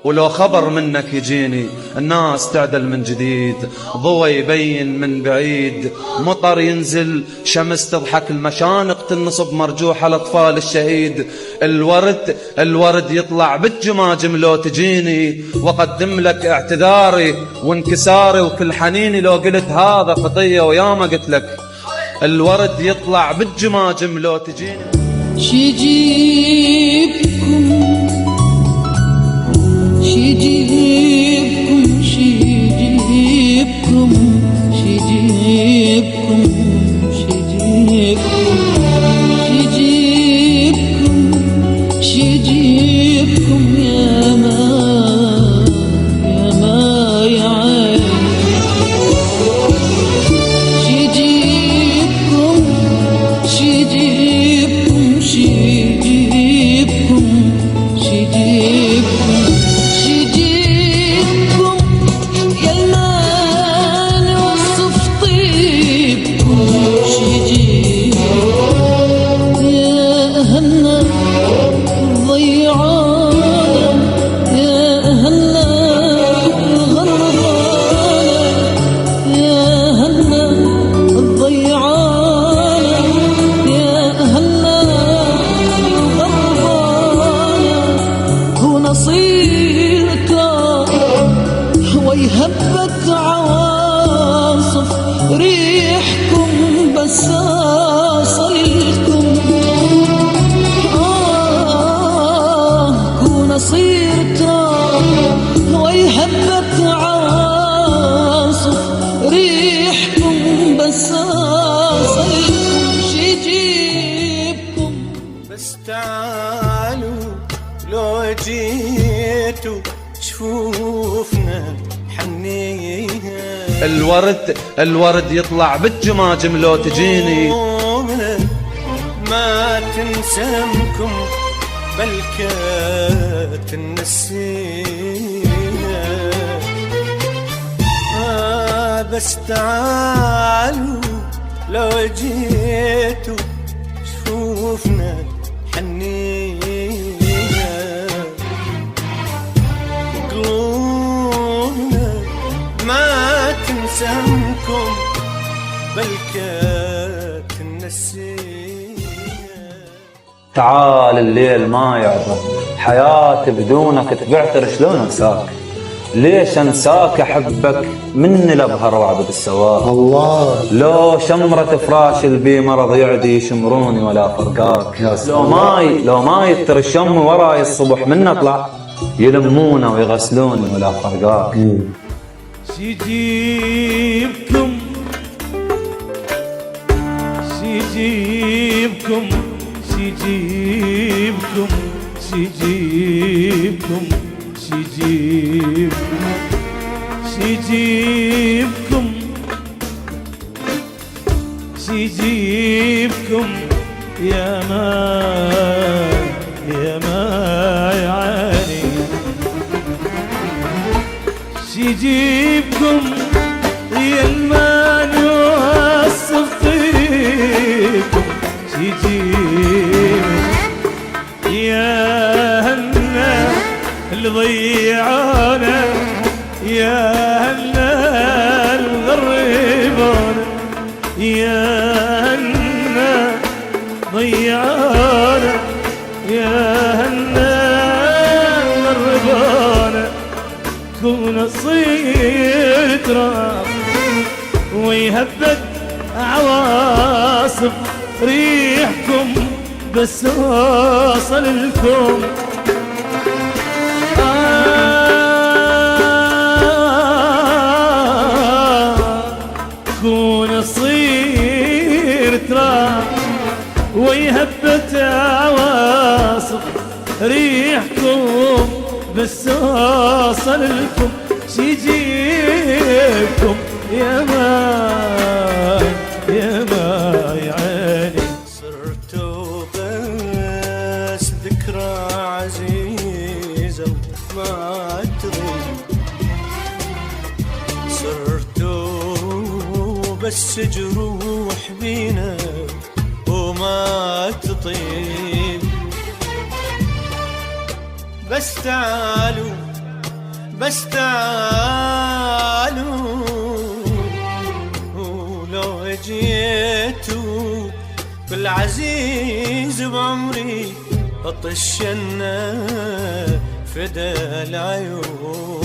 ولو خبر منك يجيني الناس تعدل من جديد، ضوى يبين من بعيد، مطر ينزل، شمس تضحك، المشانق تنصب مرجوح الأطفال الشهيد. الورد يطلع بالجماجم لو تجيني، وقدم لك اعتذاري وانكساري وكل حنيني لو قلت هذا خطية وياما قلت لك. الورد يطلع بالجماجم لو تجيني. شيجيبكم شيجيبكم شيجيبكم شيجيبكم شيجيبكم شيجيبكم يا ما يا عين. شيجيبكم شيجيبكم شيجيبكم شيجيبكم شيجيبكم يا المان وصف طيبكم. شيجيبكم يا أهلنا الضيعانة، يا أهلنا الغربانة، يا أهلنا الضيعانة، يا أهلنا الغربانة. ونصيرته ويهبت عواصف ريحكم بس أصلكم. ونصيرته ويهبت عواصف ريحكم بس أصلكم. شيجيبكم بس تعالوا لو جيتوا شوفنا حنينا. الورد يطلع بالجماجم لو تجيني. ما تنسمكم بل كانت النسينا. بس تعالوا لو جيتوا شوفنا حنينا. قلوبنا ما تنسمكم بل كانت النسينا. تعال الليل ما يعذر، حياتي بدونك تبعتر، شلون انساك؟ ليش انساك احبك مني لابهر وعد بالسواك. الله لو شمرة فراش البي مرض يعدي يشمروني ولا فرقاك. لو ما يتر الشم وراي الصبح من اطلع يلمونا ويغسلوني ولا فرقاك. شيجيبكم شيجيبكم شيجيبكم شيجيبكم شيجيبكم شيجيبكم شيجيبكم يا ما يعاني. شيجيبكم يا المان وصف طيبكم. شيجيبكم يا هنا اللي ضيعونا، يا هنا الغربانة، يا هنا ضيعونا، يا هنا الغربانة. كون أصير تراب ويهبت عواصف ريحكم بس أوصل لكم. كون أصير تراب ويهبت عواصف ريحكم بس أوصل لكم. شيجيبكم يا ما يا عيني. صرتوا بس ذكرى عزيزة وما تضيع. صرتوا بس جروح بينا وما تطيب. بس تعالوا بس تعالوا ولو جيتوا كل عزيز بعمري اطشنا فدا العيون